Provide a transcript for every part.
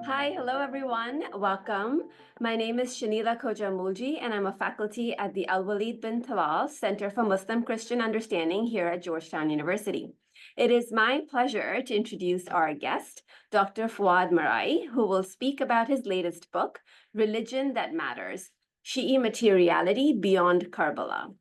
Hi, hello everyone. Welcome. My name is Shenila Khoja-Moolji, and I'm a faculty at the Al-Walid bin Talal Center for Muslim Christian Understanding here at Georgetown University. It is my pleasure to introduce our guest, Dr. Fouad Marei, who will speak about his latest book, Religion That Matters, Shi'i Materiality Beyond Karbala.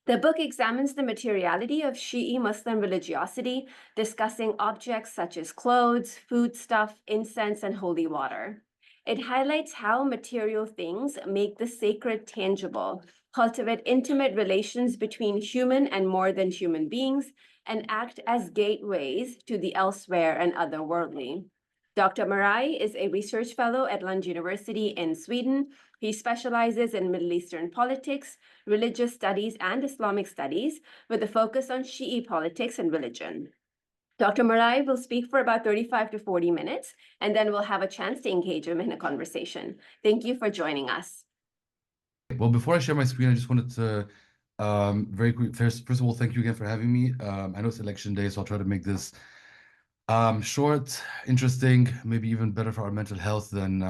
The book examines the materiality of Shi'i Muslim religiosity, discussing objects such as clothes, foodstuff, incense, and holy water. It highlights how material things make the sacred tangible, cultivate intimate relations between human and more than human beings, and act as gateways to the elsewhere and otherworldly. Dr. Marei is a research fellow at Lund University in Sweden. He specializes in Middle Eastern politics, religious studies, and Islamic studies, with a focus on Shi'i politics and religion. Dr. Marei will speak for about 35 to 40 minutes, and then we'll have a chance to engage him in a conversation. Thank you for joining us. Well, before I share my screen, I just wanted to very quick. First of all, thank you again for having me. I know it's election day, so I'll try to make this short, interesting, maybe even better for our mental health than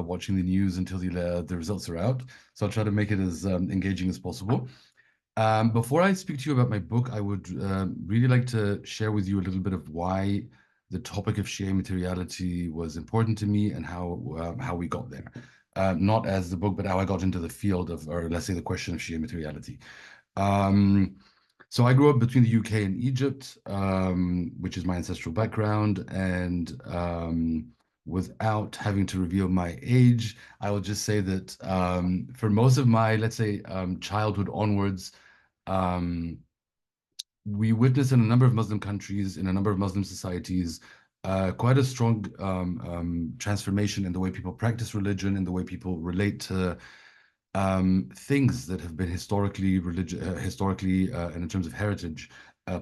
watching the news until the results are out. So I'll try to make it as engaging as possible. Before I speak to you about my book, I would really like to share with you a little bit of why the topic of Shi'i materiality was important to me and how we got there. Not as the book, but how I got into the field of, or let's say the question of Shi'i materiality. So I grew up between the UK and Egypt, which is my ancestral background, and without having to reveal my age, I will just say that for most of my, let's say, childhood onwards, we witnessed in a number of Muslim countries, in a number of Muslim societies, quite a strong transformation in the way people practice religion, in the way people relate to things that have been historically and in terms of heritage,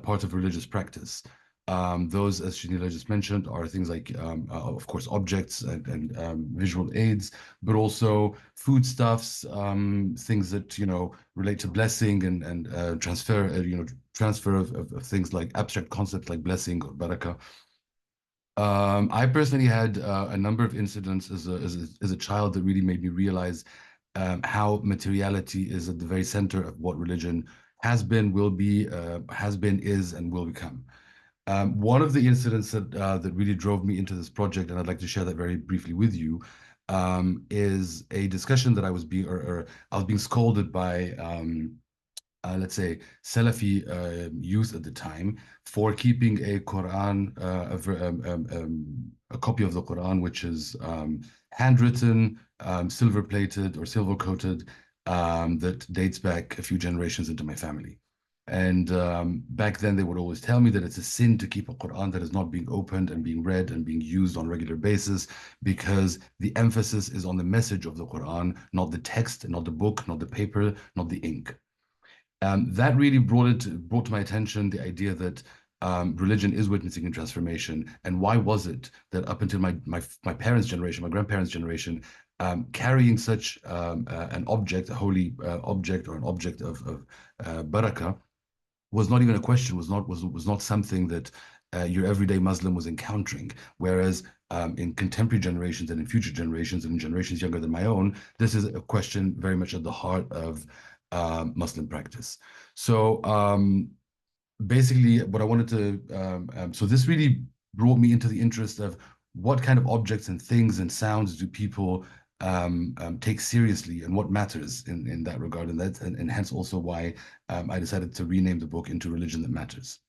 part of religious practice. Those, as Shenila just mentioned, are things like, of course, objects and visual aids, but also foodstuffs, things that relate to blessing and transfer, transfer of things like abstract concepts like blessing or barakah. I personally had a number of incidents as a child that really made me realize how materiality is at the very center of what religion has been, will be, is, and will become. One of the incidents that really drove me into this project, and I'd like to share that very briefly with you, is a discussion that I was being scolded by, let's say, Salafi youth at the time for keeping a Quran, a copy of the Quran, which is handwritten, silver-plated or silver-coated, that dates back a few generations into my family. And back then, they would always tell me that it's a sin to keep a Quran that is not being opened and being read and being used on a regular basis, because the emphasis is on the message of the Quran, not the text, not the book, not the paper, not the ink. That really brought to my attention the idea that religion is witnessing a transformation. And why was it that up until my parents' generation, my grandparents' generation, carrying such an object, a holy object or an object of barakah, was not even a question, was not something that your everyday Muslim was encountering. Whereas in contemporary generations and in future generations and in generations younger than my own, this is a question very much at the heart of Muslim practice. So basically what I wanted to, so this really brought me into the interest of what kind of objects and things and sounds do people take seriously, and what matters in that regard, and hence also why I decided to rename the book into Religion That Matters.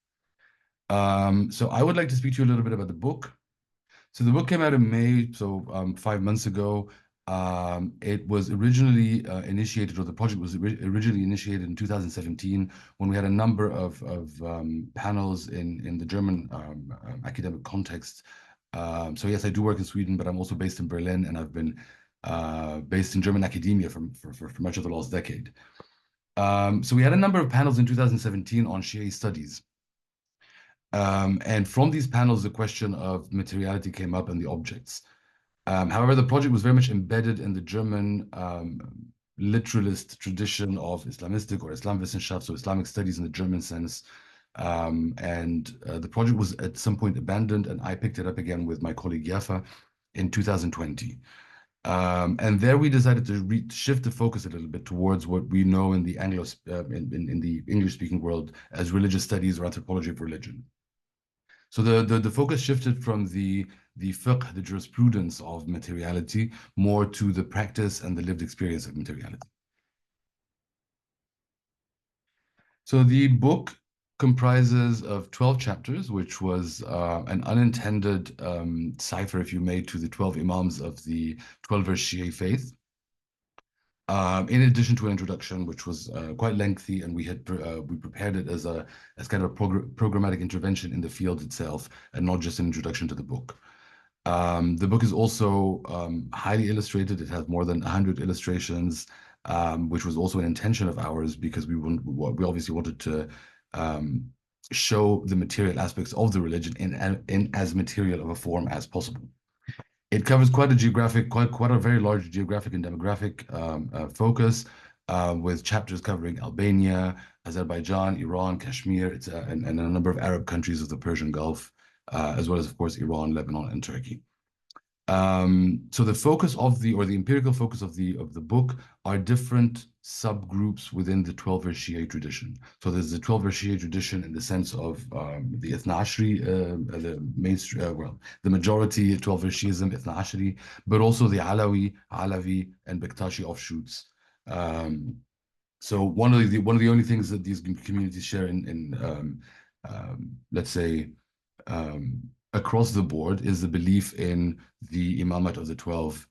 So I would like to speak to you a little bit about the book. So the book came out in May, so 5 months ago. It was originally initiated, or the project was originally initiated in 2017, when we had a number of panels in the German academic context. So yes, I do work in Sweden, but I'm also based in Berlin, and I've been based in German academia for much of the last decade. So we had a number of panels in 2017 on Shi'i studies. And from these panels, the question of materiality came up and the objects. However, the project was very much embedded in the German literalist tradition of Islamistic or Islamwissenschaft, so Islamic studies in the German sense. The project was at some point abandoned, and I picked it up again with my colleague Yafa in 2020. And there we decided to shift the focus a little bit towards what we know in the in the English-speaking world as religious studies or anthropology of religion. So the focus shifted from the fiqh, the jurisprudence of materiality, more to the practice and the lived experience of materiality. So the book comprises of 12 chapters, which was an unintended cipher, if you may, to the 12 imams of the 12-verse Shi'i faith. In addition to an introduction, which was quite lengthy, and we prepared it as kind of a programmatic intervention in the field itself, and not just an introduction to the book. The book is also highly illustrated. It has more than 100 illustrations, which was also an intention of ours because we obviously wanted to show the material aspects of the religion in as material of a form as possible. It covers quite a very large geographic and demographic focus, with chapters covering Albania, Azerbaijan, Iran, Kashmir, and a number of Arab countries of the Persian Gulf, as well as, of course, Iran, Lebanon, and Turkey. So the focus of the empirical focus of the book are different subgroups within the 12-verse Shi'i tradition. So there's the 12-verse Shi'i tradition in the sense of the Ithna Ashri, the majority 12-verse Shi'ism, Ithna Ashri, but also the Alawi, and Bektashi offshoots. So one of the only things that these communities share in let's say across the board is the belief in the imamate of the 12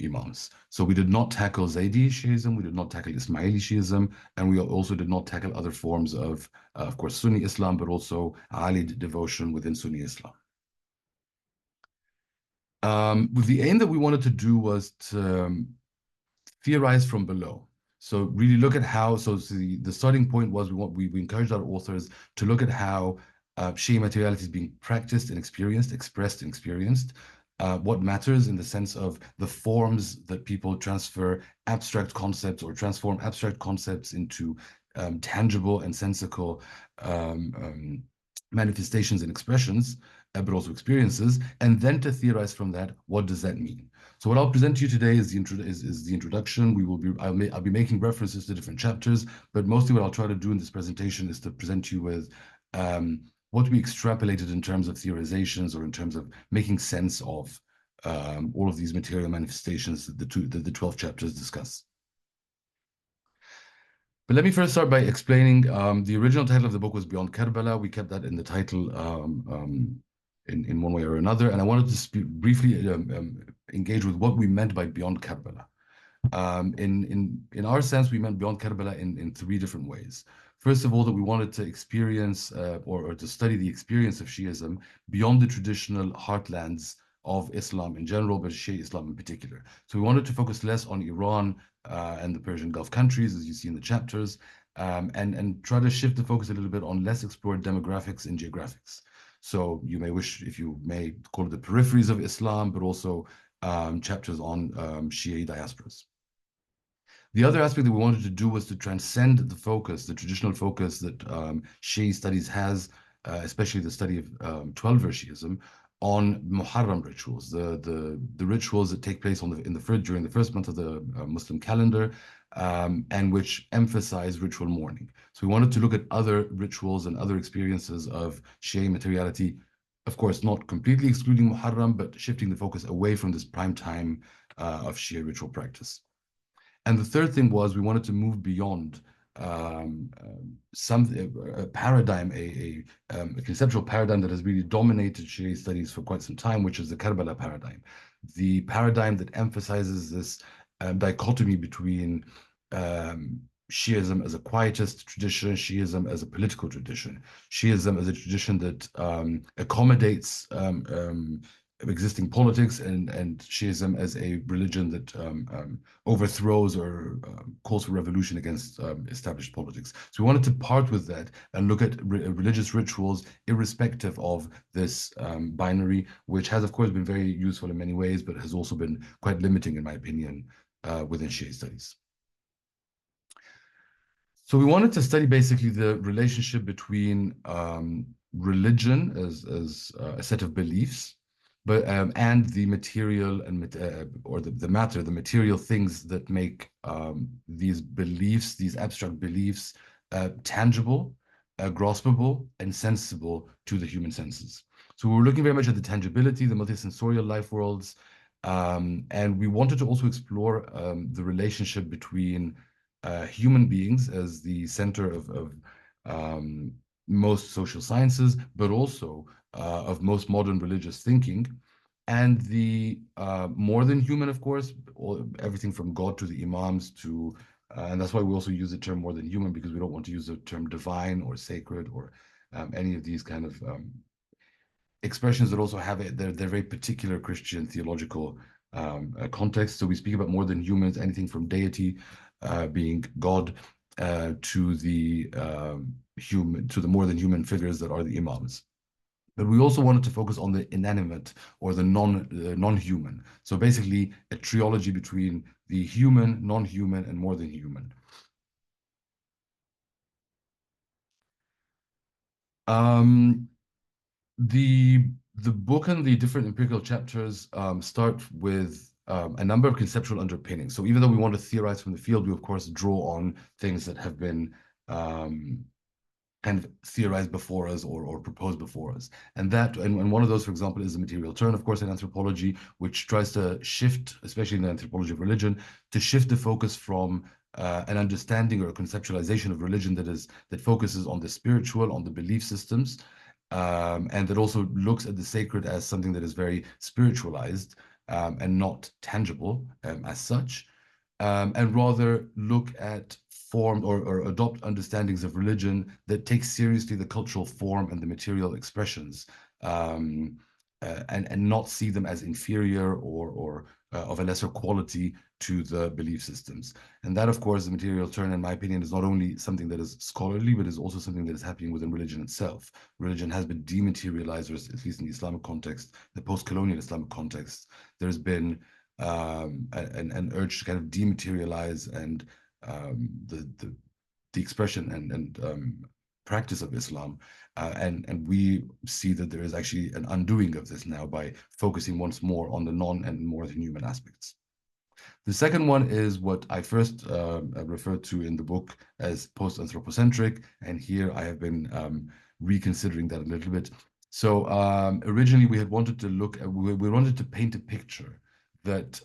imams. So we did not tackle Zaydi Shi'ism, we did not tackle Ismaili Shi'ism, and we also did not tackle other forms of course, Sunni Islam, but also Ali devotion within Sunni Islam. With the aim that we wanted to do was to theorize from below. So really look at how, the starting point was we encouraged our authors to look at how Shi'i materiality is being practiced and experienced, expressed and experienced, what matters in the sense of the forms that people transfer abstract concepts or transform abstract concepts into tangible and sensical manifestations and expressions, but also experiences, and then to theorize from that, what does that mean? So what I'll present to you today is the introduction. I'll be making references to different chapters, but mostly what I'll try to do in this presentation is to present you with what we extrapolated in terms of theorizations or in terms of making sense of all of these material manifestations that the 12 chapters discuss. But let me first start by explaining the original title of the book was Beyond Karbala. We kept that in the title in one way or another, and I wanted to briefly engage with what we meant by Beyond Karbala. In our sense, we meant Beyond Karbala in three different ways. First of all, that we wanted to experience or to study the experience of Shi'ism beyond the traditional heartlands of Islam in general, but Shi'i Islam in particular. So we wanted to focus less on Iran and the Persian Gulf countries, as you see in the chapters, and try to shift the focus a little bit on less explored demographics and geographics. So you may wish, if you may, call it the peripheries of Islam, but also chapters on Shi'i diasporas. The other aspect that we wanted to do was to transcend the focus, the traditional focus that Shi'i studies has, especially the study of 12-verse Shi'ism, on Muharram rituals, the rituals that take place during the first month of the Muslim calendar, and which emphasize ritual mourning. So we wanted to look at other rituals and other experiences of Shi'i materiality, of course, not completely excluding Muharram, but shifting the focus away from this prime time of Shi'i ritual practice. And the third thing was we wanted to move beyond a paradigm, a conceptual paradigm that has really dominated Shi'i studies for quite some time, which is the Karbala paradigm. The paradigm that emphasizes this dichotomy between Shi'ism as a quietist tradition, Shi'ism as a political tradition, Shi'ism as a tradition that accommodates existing politics, and Shi'ism as a religion that overthrows or calls for revolution against established politics. So we wanted to part with that and look at religious rituals irrespective of this binary, which has, of course, been very useful in many ways, but has also been quite limiting, in my opinion, within Shi'i studies. So we wanted to study basically the relationship between religion as a set of beliefs, but and the material and or the matter, the material things that make these beliefs, these abstract beliefs, tangible, graspable, and sensible to the human senses. So we're looking very much at the tangibility, the multisensorial life worlds, and we wanted to also explore the relationship between human beings as the center of most social sciences, but also of most modern religious thinking, and the more than human, of course, everything from God to the imams to, and that's why we also use the term more than human, because we don't want to use the term divine or sacred or any of these kind of expressions that also have their very particular Christian theological context. So we speak about more than humans, anything from deity being God to the more than human figures that are the imams. But we also wanted to focus on the inanimate or the non-human. So basically a trilogy between the human, non-human, and more than human. The book and the different empirical chapters start with a number of conceptual underpinnings. So even though we want to theorize from the field, we of course draw on things that have been kind of theorized before us or proposed before us. And one of those, for example, is the material turn, of course, in anthropology, which tries to shift, especially in the anthropology of religion, to shift the focus from an understanding or a conceptualization of religion that focuses on the spiritual, on the belief systems, and that also looks at the sacred as something that is very spiritualized and not tangible as such, and rather look at form or adopt understandings of religion that take seriously the cultural form and the material expressions, and not see them as inferior or of a lesser quality to the belief systems. And that, of course, the material turn, in my opinion, is not only something that is scholarly, but is also something that is happening within religion itself. Religion has been dematerialized, or at least in the Islamic context, the post-colonial Islamic context. There's been an urge to kind of dematerialize and the expression and practice of Islam, and we see that there is actually an undoing of this now by focusing once more on the non and more than human aspects. The second one is what I first referred to in the book as post-anthropocentric, and here I have been reconsidering that a little bit. So originally we had wanted to we wanted to paint a picture that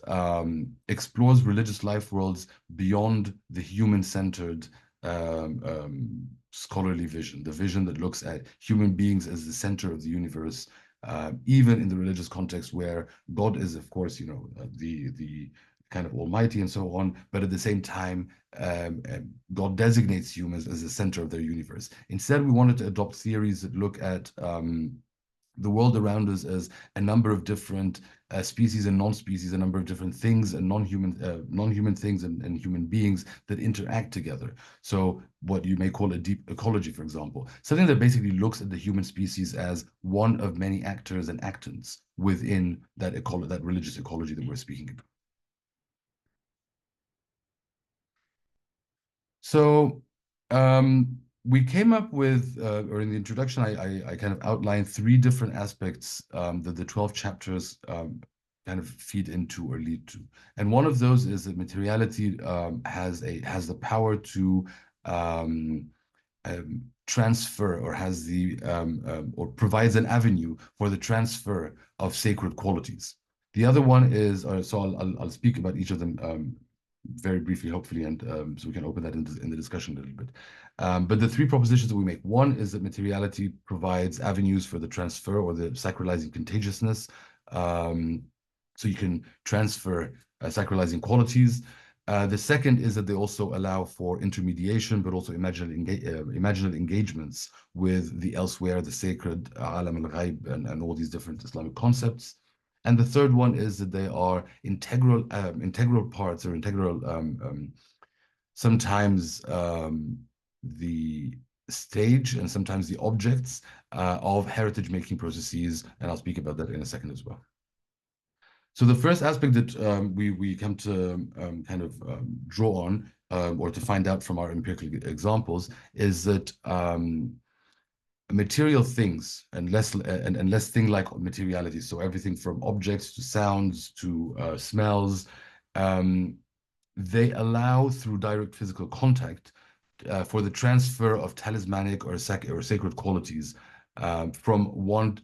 explores religious life worlds beyond the human-centered scholarly vision, the vision that looks at human beings as the center of the universe, even in the religious context where God is, of course, the kind of almighty and so on, but at the same time, God designates humans as the center of their universe. Instead, we wanted to adopt theories that look at the world around us as a number of different species and non-species, a number of different things and non-human things and human beings that interact together. So what you may call a deep ecology, for example, something that basically looks at the human species as one of many actors and actants within that religious ecology that we're speaking about. So we came up with, or in the introduction, I kind of outlined 3 different aspects that the 12 chapters kind of feed into or lead to. And one of those is that materiality has the power to transfer, or has the or provides an avenue for the transfer of sacred qualities. The other one is, so I'll speak about each of them very briefly, hopefully, and so we can open that in the discussion a little bit. But the 3 propositions that we make: one is that materiality provides avenues for the transfer or the sacralizing contagiousness. So you can transfer sacralizing qualities. The second is that they also allow for intermediation, but also imaginative engagements with the elsewhere, the sacred, alam al-ghaib, and all these different Islamic concepts. And the third one is that they are integral parts, or integral, sometimes the stage and sometimes the objects of heritage-making processes, and I'll speak about that in a second as well. So the first aspect that we come to kind of draw on or to find out from our empirical examples is that material things and less thing-like materiality. So everything from objects to sounds to smells, they allow through direct physical contact for the transfer of talismanic or sacred qualities from one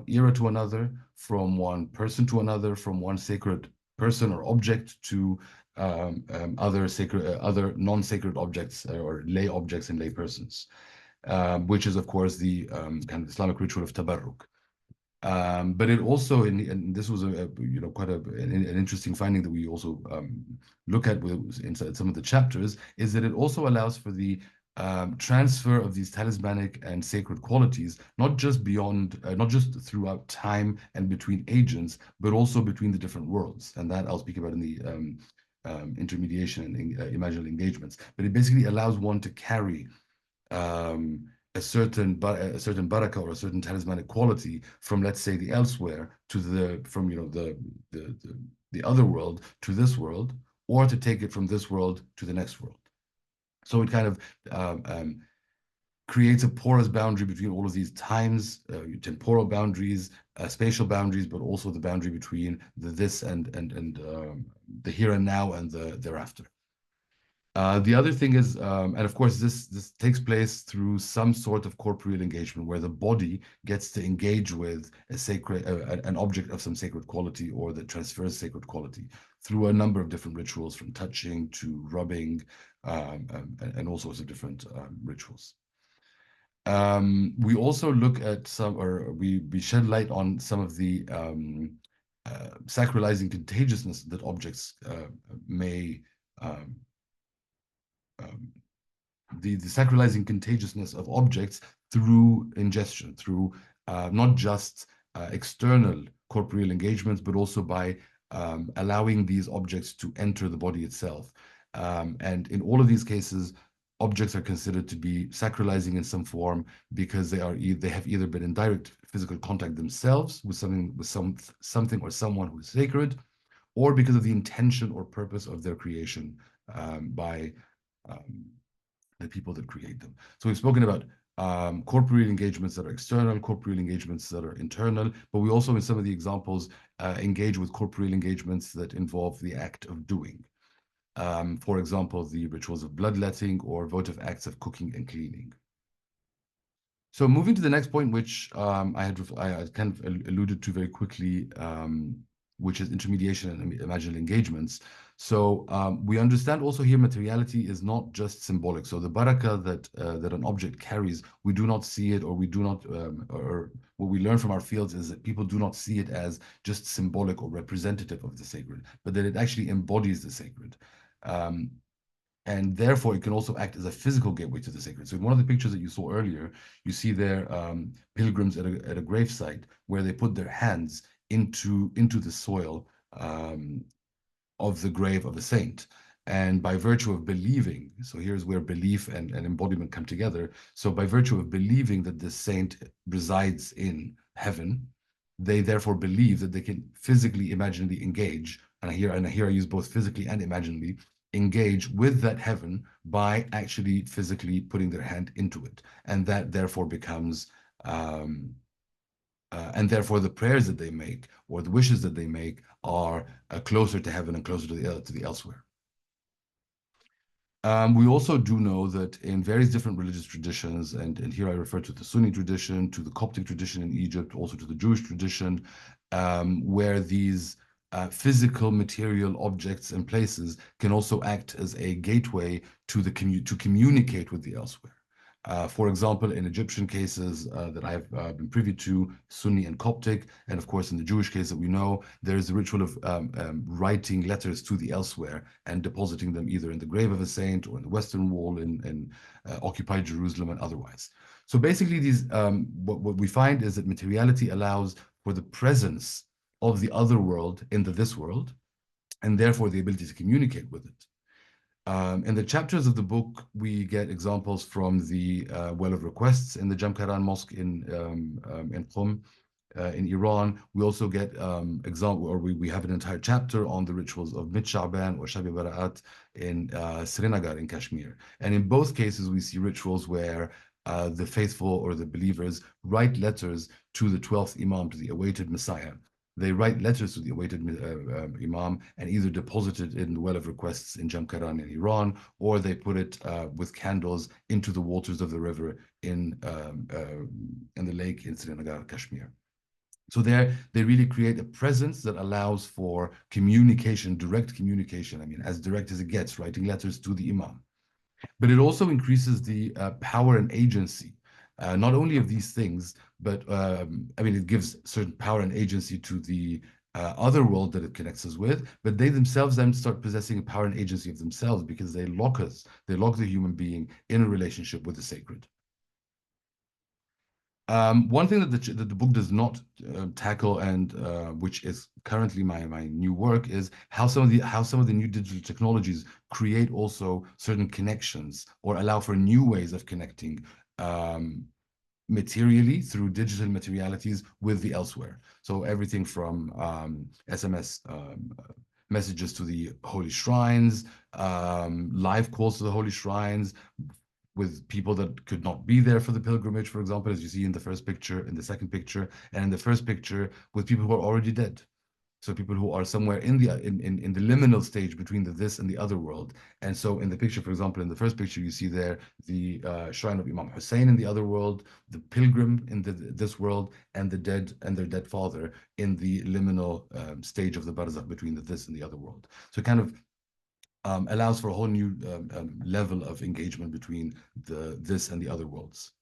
era to another, from one person to another, from one sacred person or object to other non-sacred objects or lay objects and lay persons, which is of course the kind of Islamic ritual of tabarruk. But it also, and this was quite an interesting finding that we also look at inside some of the chapters, is that it also allows for the transfer of these talismanic and sacred qualities, not just throughout time and between agents, but also between the different worlds. And that I'll speak about in the intermediation and imaginal engagements. But it basically allows one to carry a certain barakah or a certain talismanic quality from, let's say, the elsewhere to the other world to this world, or to take it from this world to the next world. So it kind of creates a porous boundary between all of these times, temporal boundaries, spatial boundaries, but also the boundary between the this and the here and now and the thereafter. The other thing is, and of course, this takes place through some sort of corporeal engagement where the body gets to engage with an object of some sacred quality or that transfers sacred quality through a number of different rituals, from touching to rubbing, and all sorts of different rituals. We also look at we shed light on some of the sacralizing contagiousness that objects may the sacralizing contagiousness of objects through ingestion, through not just external corporeal engagements, but also by allowing these objects to enter the body itself. And in all of these cases, objects are considered to be sacralizing in some form because they have either been in direct physical contact themselves with something or someone who is sacred, or because of the intention or purpose of their creation by the people that create them. So we've spoken about corporeal engagements that are external, corporeal engagements that are internal, but we also, in some of the examples, engage with corporeal engagements that involve the act of doing. For example, the rituals of bloodletting or votive acts of cooking and cleaning. So moving to the next point, which I had kind of alluded to very quickly, which is intermediation and imaginal engagements. So we understand also here materiality is not just symbolic. So the barakah that an object carries, we do not see it, or we do not, or what we learn from our fields is that people do not see it as just symbolic or representative of the sacred, but that it actually embodies the sacred. And therefore, it can also act as a physical gateway to the sacred. So in one of the pictures that you saw earlier, you see there pilgrims at a gravesite where they put their hands into the soil of the grave of a saint. And by virtue of believing, so here's where belief and embodiment come together. So by virtue of believing that this saint resides in heaven, they therefore believe that they can physically, imaginally engage, and here I use both physically and imaginally, engage with that heaven by actually physically putting their hand into it. And that therefore becomes and therefore the prayers that they make or the wishes that they make are closer to heaven and closer to the elsewhere. We also do know that in various different religious traditions, and here I refer to the Sunni tradition, to the Coptic tradition in Egypt, also to the Jewish tradition, where these physical material objects and places can also act as a gateway to communicate with the elsewhere. For example, in Egyptian cases that I've been privy to, Sunni and Coptic, and of course in the Jewish case that we know, there is a ritual of writing letters to the elsewhere and depositing them either in the grave of a saint or in the Western Wall in occupied Jerusalem and otherwise. So basically, what we find is that materiality allows for the presence of the other world in the this world, and therefore the ability to communicate with it. In the chapters of the book, we get examples from the Well of Requests in the Jamkaran Mosque in Qom, in Iran. We also get we have an entire chapter on the rituals of Mid Sha'ban or Shab Bara'at in Srinagar in Kashmir. And in both cases, we see rituals where the faithful or the believers write letters to the 12th Imam, to the awaited Messiah. They write letters to the awaited Imam and either deposit it in the well of requests in Jamkaran in Iran, or they put it with candles into the waters of the river in the lake in Srinagar, Kashmir. So there, they really create a presence that allows for communication, direct communication. I mean, as direct as it gets, writing letters to the Imam. But it also increases the power and agency, not only of these things, but I mean, it gives certain power and agency to the other world that it connects us with, but they themselves then start possessing a power and agency of themselves because they lock us, they lock the human being in a relationship with the sacred. One thing that the book does not tackle, and which is currently my new work, is how some of the new digital technologies create also certain connections or allow for new ways of connecting materially through digital materialities with the elsewhere. So everything from SMS messages to the holy shrines, live calls to the holy shrines, with people that could not be there for the pilgrimage, for example, as you see in the first picture, in the second picture, and in the first picture, with people who are already dead. So people who are somewhere in the liminal stage between the this and the other world. And so in the picture, for example, in the first picture, you see there the shrine of Imam Hussein in the other world, the pilgrim in this world, and the dead and their dead father in the liminal stage of the barzakh between the this and the other world. So kind of allows for a whole new level of engagement between this and the other worlds.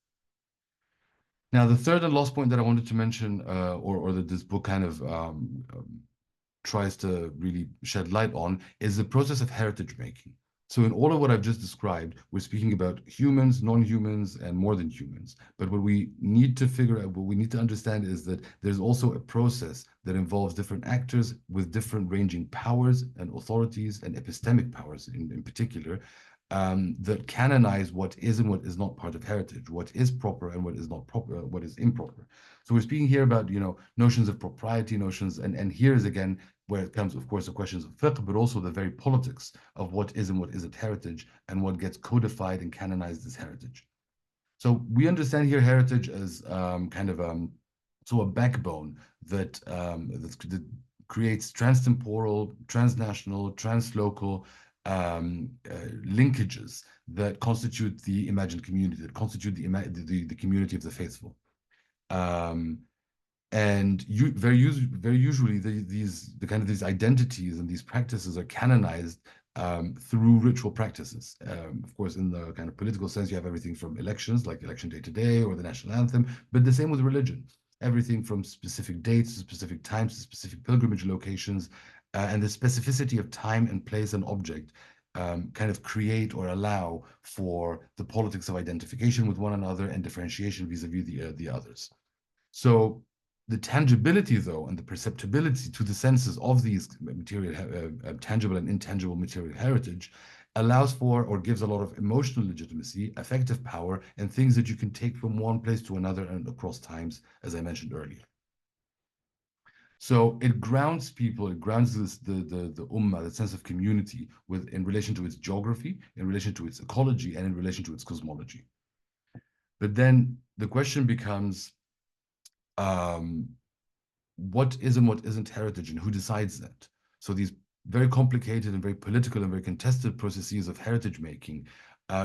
Now, the third and last point that I wanted to mention, or that this book kind of tries to really shed light on, is the process of heritage making. So in all of what I've just described, we're speaking about humans, non-humans, and more than humans. But what we need to figure out, what we need to understand is that there's also a process that involves different actors with different ranging powers and authorities and epistemic powers in particular, that canonize what is and what is not part of heritage, what is proper and what is not proper, what is improper. So we're speaking here about, notions of propriety, notions, and here is again where it comes, of course, the questions of fiqh, but also the very politics of what is and what isn't heritage and what gets codified and canonized as heritage. So we understand here heritage as kind of a backbone that creates transtemporal, transnational, translocal linkages that constitute the imagined community, that constitute the community of the faithful. And very usually these identities and these practices are canonized through ritual practices. Of course, in the kind of political sense, you have everything from elections, like election day today, or the national anthem, but the same with religion. Everything from specific dates to specific times to specific pilgrimage locations, and the specificity of time and place and object kind of create or allow for the politics of identification with one another and differentiation vis-a-vis the others. So the tangibility, though, and the perceptibility to the senses of these material, tangible and intangible material heritage allows for or gives a lot of emotional legitimacy, affective power, and things that you can take from one place to another and across times, as I mentioned earlier. So it grounds people, it grounds the ummah, the sense of community, in relation to its geography, in relation to its ecology, and in relation to its cosmology. But then the question becomes, what is and what isn't heritage, and who decides that? So these very complicated and very political and very contested processes of heritage making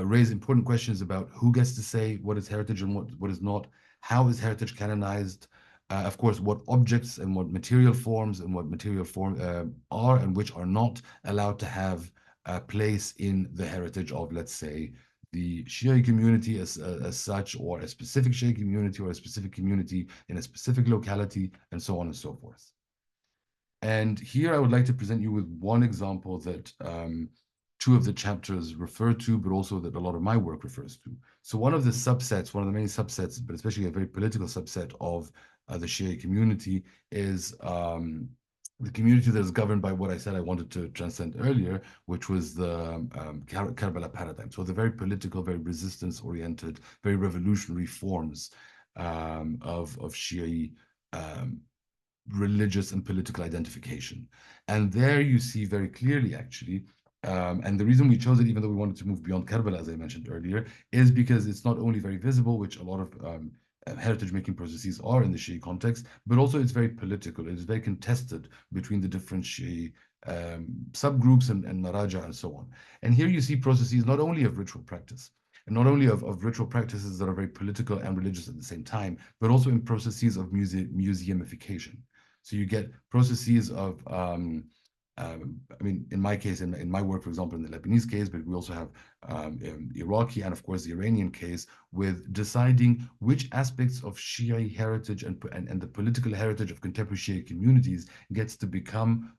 raise important questions about who gets to say what is heritage and what is not, how is heritage canonized, of course, what objects and what material forms are and which are not allowed to have a place in the heritage of, let's say, the Shi'i community as such, or a specific Shi'i community, or a specific community in a specific locality, and so on and so forth. And here I would like to present you with one example that two of the chapters refer to, but also that a lot of my work refers to. So one of the many subsets, but especially a very political subset of the Shi'i community is the community that is governed by what I said I wanted to transcend earlier, which was the Karbala paradigm. So the very political, very resistance-oriented, very revolutionary forms of Shi'i religious and political identification. And there you see very clearly, actually, And the reason we chose it, even though we wanted to move beyond Karbala, as I mentioned earlier, is because it's not only very visible, which a lot of heritage-making processes are in the Shi'i context, but also it's very political. It is very contested between the different Shi'i subgroups and Maraja and so on. And here you see processes not only of ritual practice, and not only of ritual practices that are very political and religious at the same time, but also in processes of museumification. So you get processes of I mean, in my case, in my work, for example, in the Lebanese case, but we also have Iraqi and, of course, the Iranian case, with deciding which aspects of Shi'i heritage and the political heritage of contemporary Shi'i communities gets to become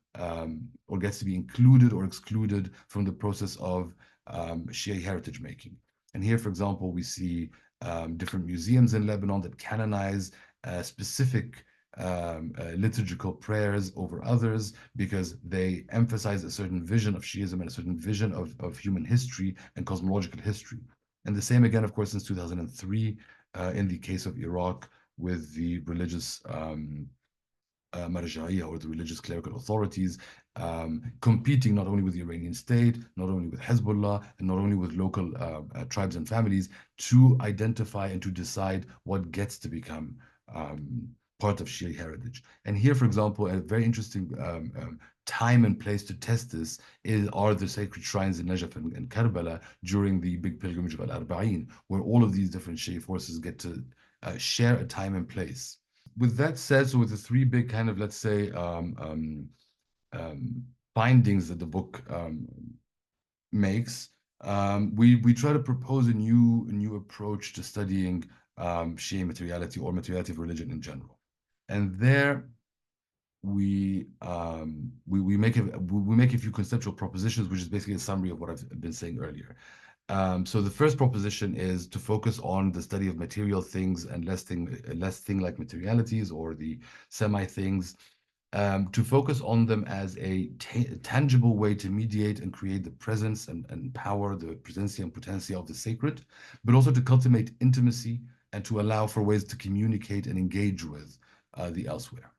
or gets to be included or excluded from the process of Shi'i heritage making. And here, for example, we see different museums in Lebanon that canonize specific liturgical prayers over others because they emphasize a certain vision of Shiism and a certain vision of human history and cosmological history. And the same again, of course, since 2003 in the case of Iraq with the religious marja'iyya, or the religious clerical authorities, competing not only with the Iranian state, not only with Hezbollah, and not only with local tribes and families to identify and to decide what gets to become part of Shi'i heritage. And here, for example, a very interesting time and place to test this are the sacred shrines in Najaf and Karbala during the big pilgrimage of Al-Arba'in, where all of these different Shi'i forces get to share a time and place. With that said, so with the three big kind of, let's say, findings that the book makes, we try to propose a new approach to studying Shi'i materiality or materiality of religion in general. And there we make a few conceptual propositions, which is basically a summary of what I've been saying earlier. So the first proposition is to focus on the study of material things and less thing-like materialities or the semi-things, to focus on them as a tangible way to mediate and create the presence and power, the presencia and potentia of the sacred, but also to cultivate intimacy and to allow for ways to communicate and engage with the elsewhere.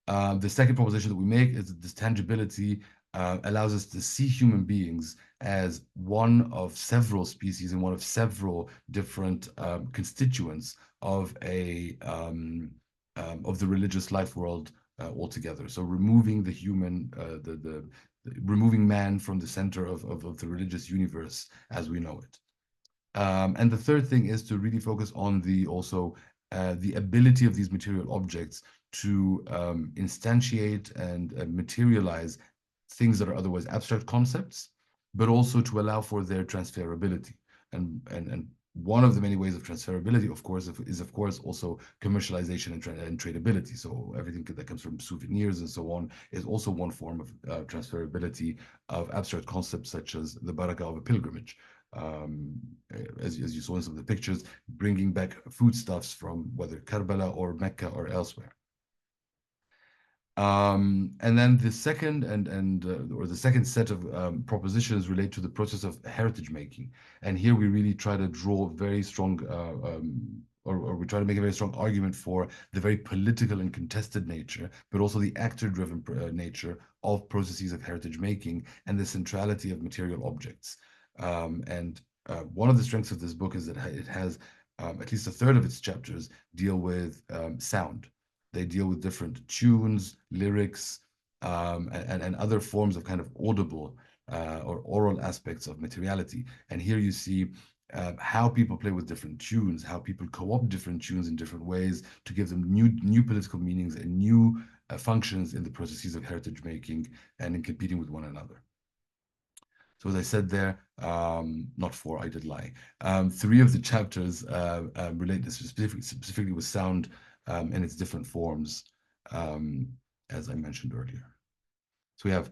The second proposition that we make is that this tangibility allows us to see human beings as one of several species and one of several different constituents of the religious life world altogether. So removing the human, removing man from the center of the religious universe as we know it. And the third thing is to really focus on the ability of these material objects to instantiate and materialize things that are otherwise abstract concepts, but also to allow for their transferability. And one of the many ways of transferability, of course, is of course also commercialization and tradability. So everything that comes from souvenirs and so on is also one form of transferability of abstract concepts such as the barakah of a pilgrimage. As you saw in some of the pictures, bringing back foodstuffs from whether Karbala or Mecca or elsewhere. And then the second or the second set of propositions relate to the process of heritage making. And here we really try to draw very strong, or we try to make a very strong argument for the very political and contested nature, but also the actor-driven nature of processes of heritage making and the centrality of material objects. And one of the strengths of this book is that it has at least a third of its chapters deal with sound. They deal with different tunes, lyrics, and other forms of kind of audible or oral aspects of materiality. And here you see how people play with different tunes, how people co-opt different tunes in different ways to give them new political meanings and new functions in the processes of heritage making and in competing with one another. So as I said there, not four, I did lie. Three of the chapters relate specifically with sound in its different forms, as I mentioned earlier. So we have,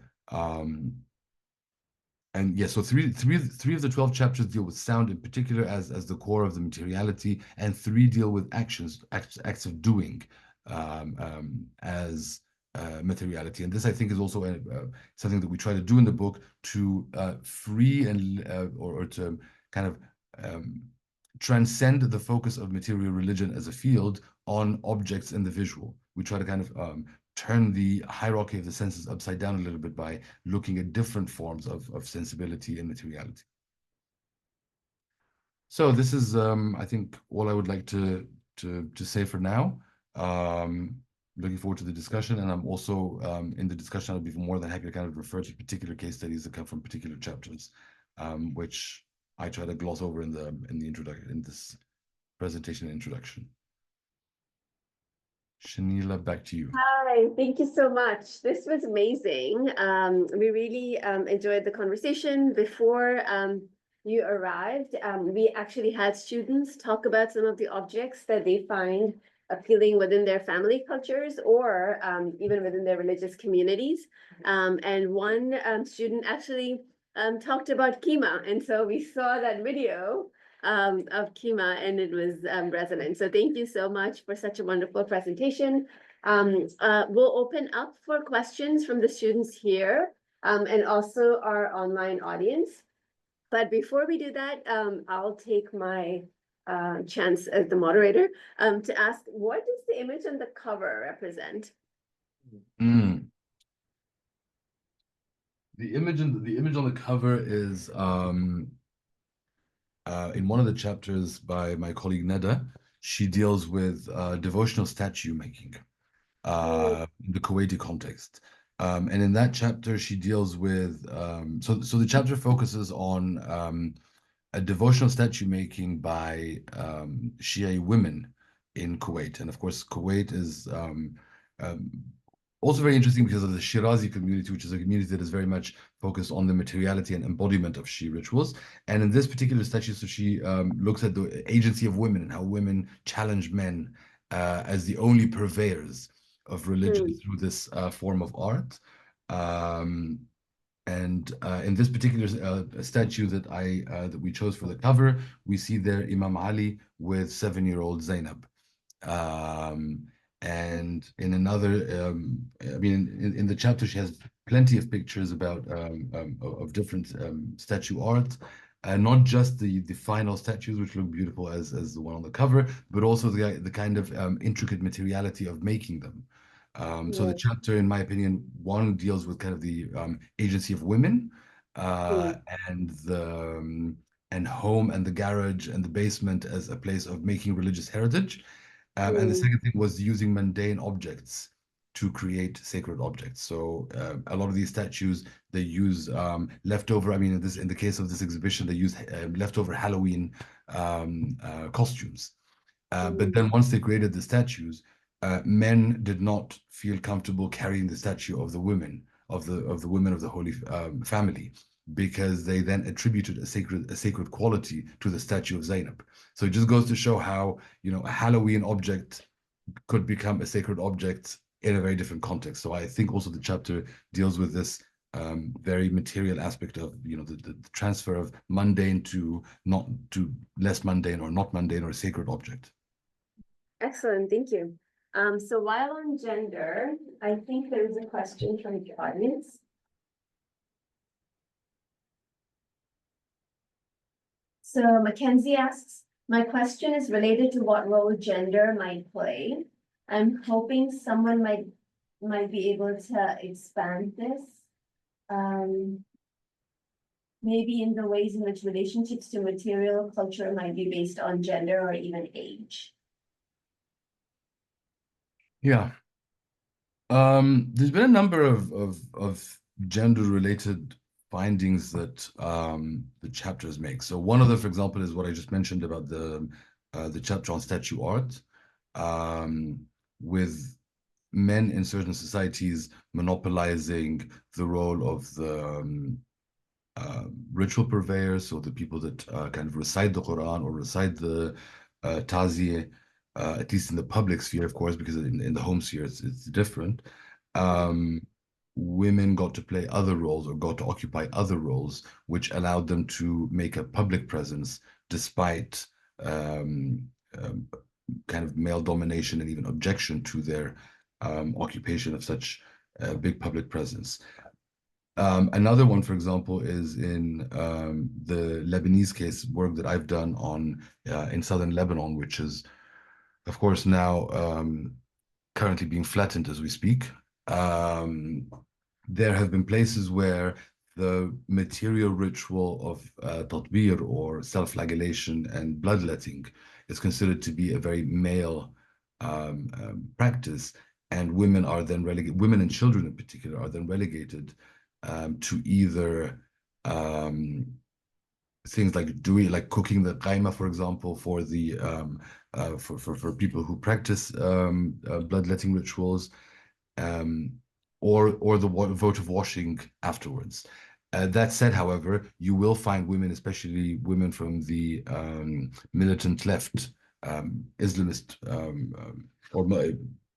and yes, so three of the 12 chapters deal with sound in particular as the core of the materiality, and 3 deal with acts of doing as materiality. And this, I think, is also something that we try to do in the book to free and or to kind of transcend the focus of material religion as a field on objects in the visual. We try to kind of turn the hierarchy of the senses upside down a little bit by looking at different forms of sensibility and materiality. So this is, I think, all I would like to say for now. Looking forward to the discussion, and I'm also in the discussion. I'll be more than happy to kind of refer to particular case studies that come from particular chapters, which I try to gloss over in the introduction, in this presentation and introduction. Shenila, back to you. Hi, thank you so much. This was amazing. We really enjoyed the conversation. Before you arrived, we actually had students talk about some of the objects that they find appealing within their family cultures or even within their religious communities. And one student actually talked about keema. And so we saw that video of keema, and it was resonant. So thank you so much for such a wonderful presentation. We'll open up for questions from the students here and also our online audience. But before we do that, I'll take my chance as the moderator to ask, what does the image on the cover represent? The image on the cover is in one of the chapters by my colleague Neda. She deals with devotional statue making in the Kuwaiti context. And in that chapter, she deals with, so the chapter focuses on a devotional statue making by Shi'i women in Kuwait. And of course, Kuwait is also very interesting because of the Shirazi community, which is a community that is very much focused on the materiality and embodiment of Shi'i rituals. And in this particular statue, so she looks at the agency of women and how women challenge men as the only purveyors of religion through this form of art. And in this particular statue that we chose for the cover, we see there Imam Ali with 7-year-old Zainab. And in another, I mean, in the chapter, she has plenty of pictures about of different statue art, not just the final statues, which look beautiful as the one on the cover, but also the kind of intricate materiality of making them. So the chapter, in my opinion, one deals with kind of the agency of women and the and home and the garage and the basement as a place of making religious heritage. And the second thing was using mundane objects to create sacred objects. So a lot of these statues, they use leftover, I mean, in the case of this exhibition, they use leftover Halloween costumes. But then once they created the statues, men did not feel comfortable carrying the statue of the women, of the women of the Holy Family, because they then attributed a sacred quality to the statue of Zainab. So it just goes to show how, you know, a Halloween object could become a sacred object in a very different context. So I think also the chapter deals with this very material aspect of, you know, the transfer of mundane to less mundane or not mundane or a sacred object. Excellent, thank you. So while on gender, I think there is a question from the audience. So Mackenzie asks, my question is related to what role gender might play. I'm hoping someone might be able to expand this. Maybe in the ways in which relationships to material culture might be based on gender or even age. Yeah. There's been a number of gender-related findings that the chapters make. So one of them, for example, is what I just mentioned about the chapter on statue art, with men in certain societies monopolizing the role of the ritual purveyors, so the people that kind of recite the Quran or recite the Taziyah, at least in the public sphere, of course, because in the home sphere it's different. Women got to play other roles or got to occupy other roles, which allowed them to make a public presence despite kind of male domination and even objection to their occupation of such a big public presence. Another one, for example, is in the Lebanese case work that I've done on in southern Lebanon, which is, of course, now currently being flattened as we speak. There have been places where the material ritual of tatbir, or self-flagellation and bloodletting, is considered to be a very male practice, and women are then relegated, women and children in particular, are then relegated to either things like cooking the qaima, for example, for the for people who practice bloodletting rituals, um, or the vote of washing afterwards. That said, however, you will find women, especially women from the militant left, Islamist, or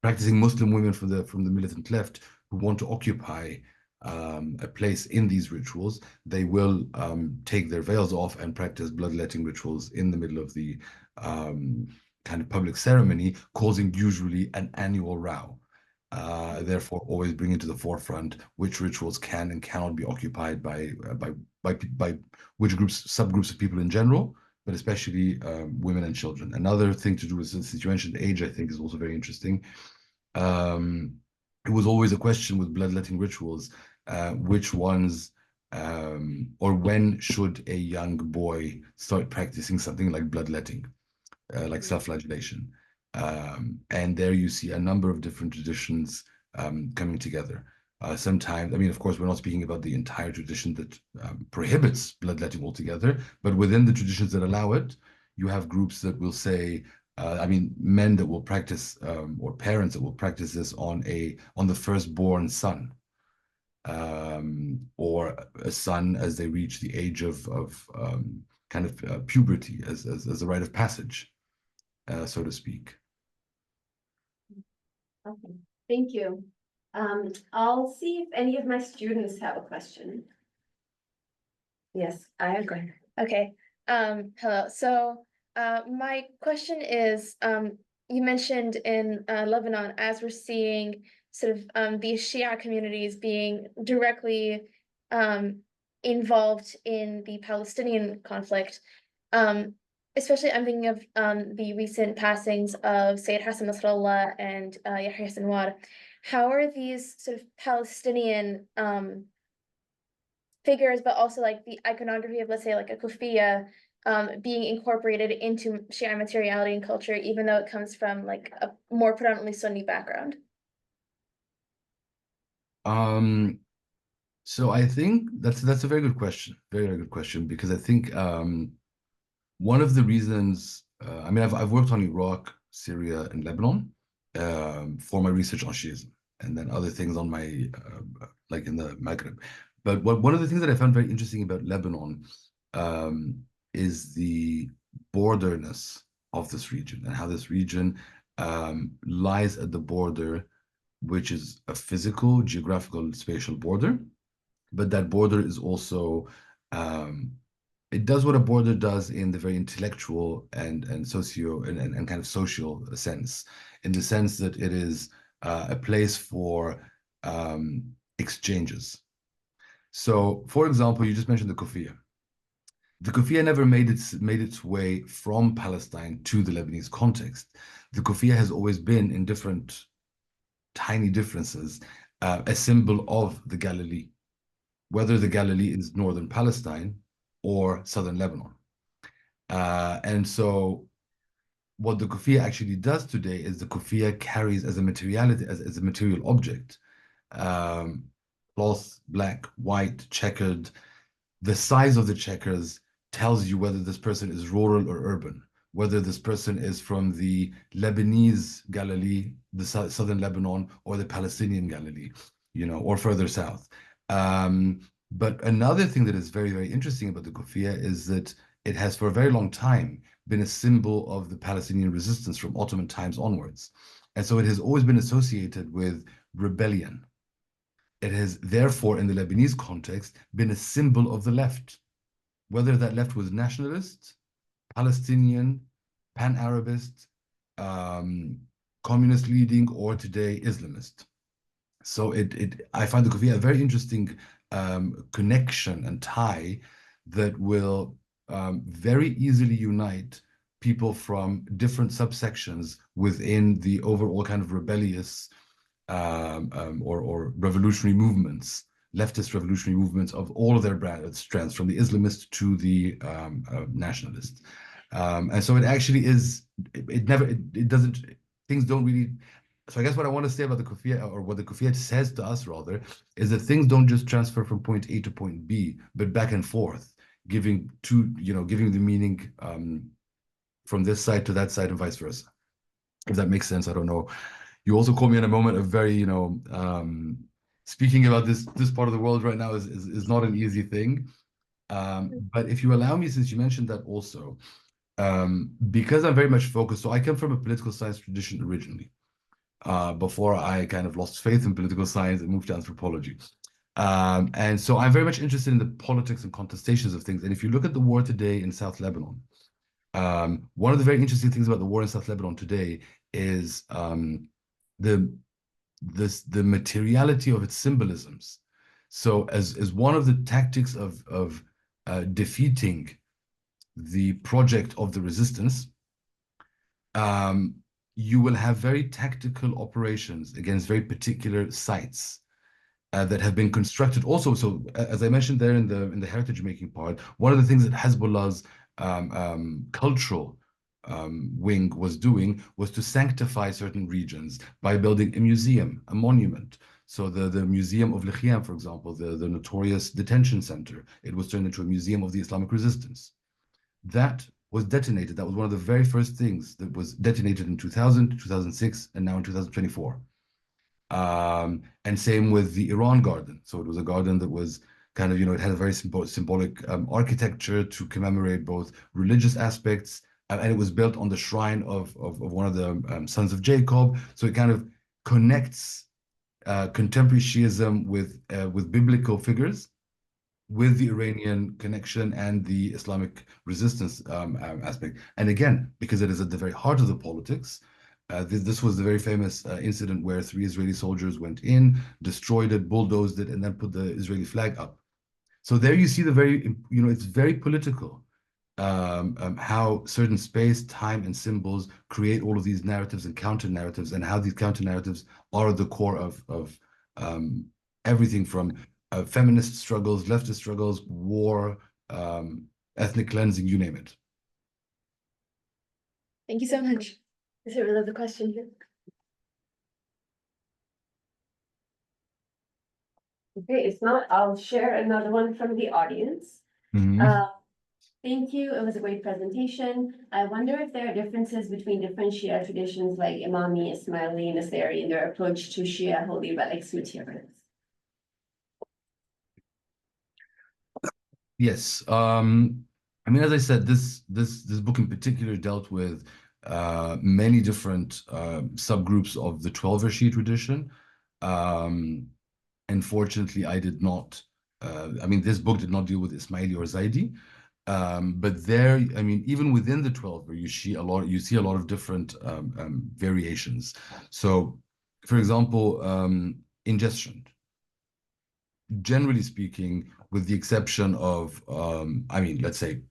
practicing Muslim women from the militant left, who want to occupy a place in these rituals. They will take their veils off and practice bloodletting rituals in the middle of the kind of public ceremony, causing usually an annual row. Therefore, always bringing to the forefront which rituals can and cannot be occupied by which subgroups of people in general, but especially women and children. Another thing to do with, since you mentioned age, I think is also very interesting. It was always a question with bloodletting rituals, which ones or when should a young boy start practicing something like bloodletting, like self-flagellation. And there you see a number of different traditions coming together. Sometimes, I mean, of course, we're not speaking about the entire tradition that prohibits bloodletting altogether, but within the traditions that allow it, you have groups that will say, I mean, men that will practice, or parents that will practice this on the firstborn son, or a son as they reach the age of kind of puberty as a rite of passage, so to speak. Okay, thank you. I'll see if any of my students have a question. Yes, I agree. Okay. Hello. So, my question is, you mentioned in Lebanon, as we're seeing sort of these Shia communities being directly involved in the Palestinian conflict. Especially I'm thinking of the recent passings of Sayyid Hassan Nasrallah and Yahya Sinwar. How are these sort of Palestinian figures, but also like the iconography of, let's say, like a kufiya, being incorporated into Shi'a materiality and culture, even though it comes from like a more predominantly Sunni background? So I think that's a very good question, very good question, because I think one of the reasons, I mean, I've worked on Iraq, Syria, and Lebanon for my research on Shiism, and then other things on my like in the Maghreb. But one of the things that I found very interesting about Lebanon is the borderness of this region, and how this region lies at the border, which is a physical, geographical, spatial border. But that border is also it does what a border does in the very intellectual and socio and kind of social sense, in the sense that it is a place for exchanges. So, for example, you just mentioned the kufiya. The kufiya never made its way from Palestine to the Lebanese context. The kufiya has always been, in different tiny differences, a symbol of the Galilee, whether the Galilee is northern Palestine or southern Lebanon. And so what the kufiya actually does today is the kufiya carries as a materiality, as a material object, cloth, black, white, checkered. The size of the checkers tells you whether this person is rural or urban, whether this person is from the Lebanese Galilee, the southern Lebanon, or the Palestinian Galilee, or further south. But another thing that is very, very interesting about the kufiya is that it has for a very long time been a symbol of the Palestinian resistance from Ottoman times onwards. And so it has always been associated with rebellion. It has therefore, in the Lebanese context, been a symbol of the left, whether that left was nationalist, Palestinian, pan-Arabist, communist leading, or today Islamist. So I find the kufiya a very interesting connection and tie that will very easily unite people from different subsections within the overall kind of rebellious or revolutionary movements, leftist revolutionary movements of all of their strands, from the Islamist to the nationalist. And so it actually is, it doesn't, things don't really, so I guess what I want to say about the Kufiyya, or what the Kufiyya says to us rather, is that things don't just transfer from point A to point B, but back and forth, giving the meaning from this side to that side and vice versa. If that makes sense, I don't know. You also caught me in a moment of very, speaking about this part of the world right now is not an easy thing. But if you allow me, since you mentioned that also, because I'm very much focused, so I come from a political science tradition originally, before I kind of lost faith in political science and moved to anthropology. And so I'm very much interested in the politics and contestations of things. And if you look at the war today in South Lebanon, one of the very interesting things about the war in South Lebanon today is the materiality of its symbolisms. So as one of the tactics of defeating the project of the resistance, you will have very tactical operations against very particular sites that have been constructed also. So as I mentioned there in the heritage making part, one of the things that Hezbollah's cultural wing was doing was to sanctify certain regions by building a museum, a monument. So the Museum of Lekhyan, for example, the notorious detention center, it was turned into a museum of the Islamic resistance. That was detonated. That was one of the very first things that was detonated in 2000, 2006, and now in 2024. And same with the Iran garden. So it was a garden that was kind of, it had a very symbolic architecture to commemorate both religious aspects, and it was built on the shrine of one of the sons of Jacob. So it kind of connects contemporary Shiism with biblical figures, with the Iranian connection and the Islamic resistance aspect. And again, because it is at the very heart of the politics, this was the very famous incident where 3 Israeli soldiers went in, destroyed it, bulldozed it, and then put the Israeli flag up. So there you see the very, it's very political, how certain space, time, and symbols create all of these narratives and counter narratives, and how these counter narratives are at the core of everything from feminist struggles, leftist struggles, war, ethnic cleansing, you name it. Thank you so much. Is there another question here? Okay, if not, I'll share another one from the audience. Thank you. It was a great presentation. I wonder if there are differences between different Shia traditions like Imami, Ismaili, and Asari in their approach to Shia holy relics materials. Yes. I mean, as I said, this book in particular dealt with many different subgroups of the 12er Shi'i tradition. Unfortunately, I did not. I mean, this book did not deal with Ismaili or Zaidi, but there, I mean, even within the 12er, you see a lot of different variations. So, for example, ingestion. Generally speaking, with the exception of, I mean, let's say,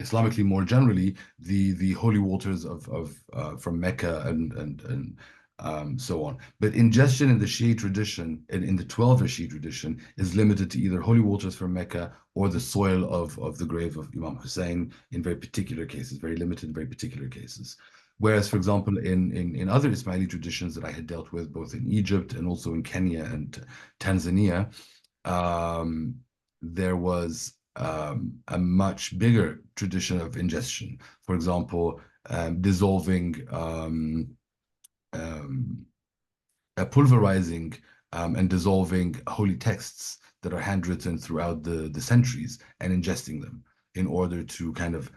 Islamically more generally, the holy waters from Mecca and so on. But ingestion in the Shi'i tradition, in the 12er Shi'i tradition, is limited to either holy waters from Mecca or the soil of the grave of Imam Hussein in very particular cases, very limited, very particular cases. Whereas, for example, in other Ismaili traditions that I had dealt with, both in Egypt and also in Kenya and Tanzania, there was a much bigger tradition of ingestion. For example, dissolving, pulverizing, and dissolving holy texts that are handwritten throughout the centuries and ingesting them in order to kind of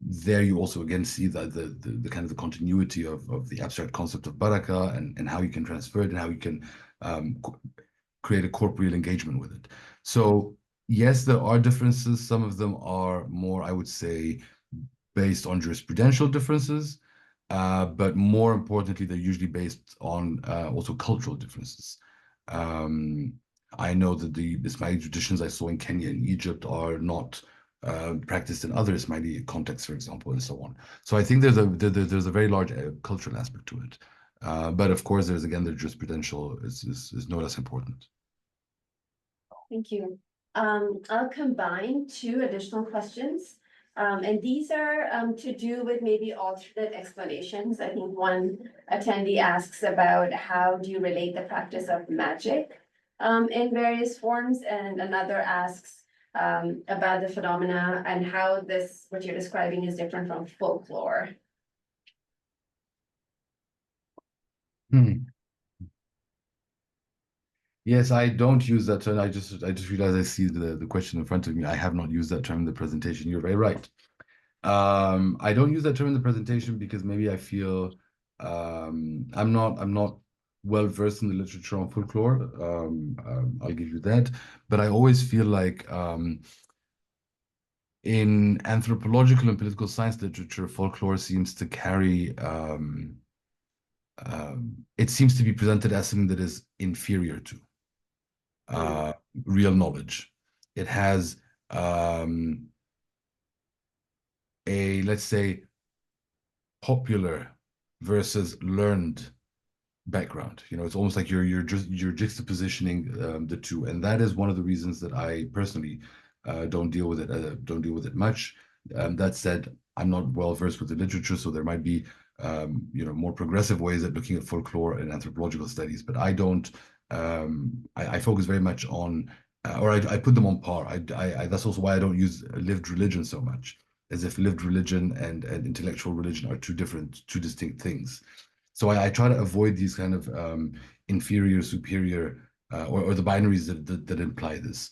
there you also again see the kind of the continuity of the abstract concept of barakah and how you can transfer it and how you can create a corporeal engagement with it. So yes, there are differences. Some of them are more, I would say, based on jurisprudential differences, but more importantly, they're usually based on also cultural differences. I know that the Ismaili traditions I saw in Kenya and Egypt are not practiced in other Ismaili contexts, for example, and so on. So I think there's a very large cultural aspect to it. But of course, there's again the jurisprudential is no less important. Thank you. I'll combine two additional questions. And these are to do with maybe alternate explanations. I think one attendee asks about how do you relate the practice of magic in various forms, and another asks about the phenomena and how this, what you're describing, is different from folklore. Yes, I don't use that term. I just realized I see the question in front of me. I have not used that term in the presentation. You're very right. I don't use that term in the presentation because maybe I feel I'm not well versed in the literature on folklore. I'll give you that. But I always feel like in anthropological and political science literature, folklore seems to carry it seems to be presented as something that is inferior to real knowledge. It has a, let's say, popular versus learned background. You know, it's almost like you're juxtapositioning the two, and that is one of the reasons that I personally don't deal with it much. That said, I'm not well versed with the literature, so there might be you know, more progressive ways at looking at folklore and anthropological studies, but I don't. I focus very much on, or I put them on par. That's also why I don't use lived religion so much, as if lived religion and intellectual religion are two distinct things. So I try to avoid these kind of inferior, superior, or the binaries that imply this.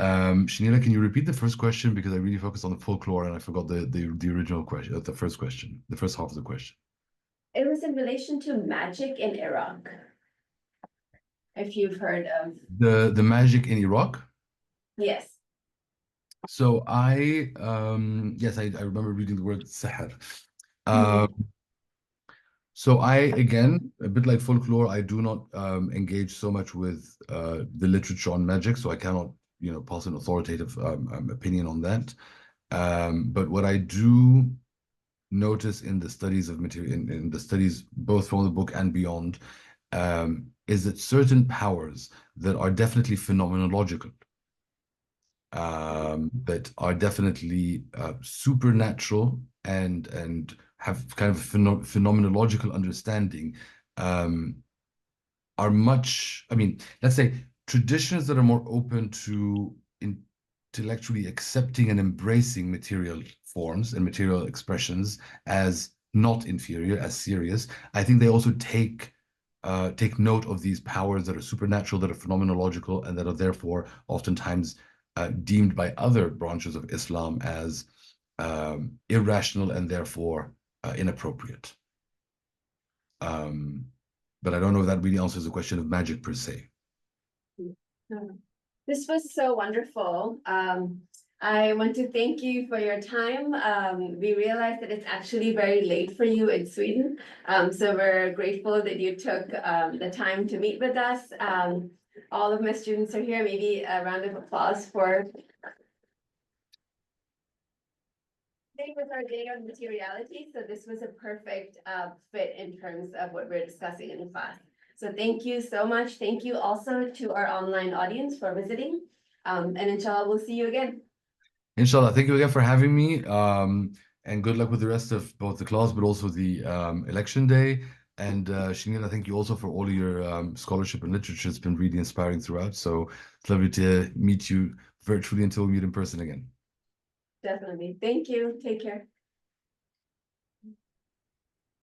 Shenila, can you repeat the first question, because I really focused on the folklore and I forgot the original question, the first question, the first half of the question. It was in relation to magic in Iraq. If you've heard of the magic in Iraq. Yes. So yes, I remember reading the word sihr. So again, a bit like folklore, I do not engage so much with the literature on magic, so I cannot, you know, pass an authoritative opinion on that. But what I do notice in the studies of material, in the studies both from the book and beyond, is that certain powers that are definitely phenomenological, that are definitely supernatural and have kind of phenomenological understanding, are much, I mean, let's say traditions that are more open to intellectually accepting and embracing material forms and material expressions as not inferior, as serious. I think they also take note of these powers that are supernatural, that are phenomenological, and that are therefore oftentimes deemed by other branches of Islam as irrational and therefore inappropriate. But I don't know if that really answers the question of magic per se. This was so wonderful. I want to thank you for your time. We realized that it's actually very late for you in Sweden. So we're grateful that you took the time to meet with us. All of my students are here. Maybe a round of applause for. Today was our day on materiality, so this was a perfect fit in terms of what we're discussing in class. So thank you so much. Thank you also to our online audience for visiting. And inshallah, we'll see you again. Inshallah, thank you again for having me. And good luck with the rest of both the class, but also the election day. And Shenila, thank you also for all of your scholarship and literature. It's been really inspiring throughout. So it's lovely to meet you virtually until we meet in person again. Definitely. Thank you. Take care.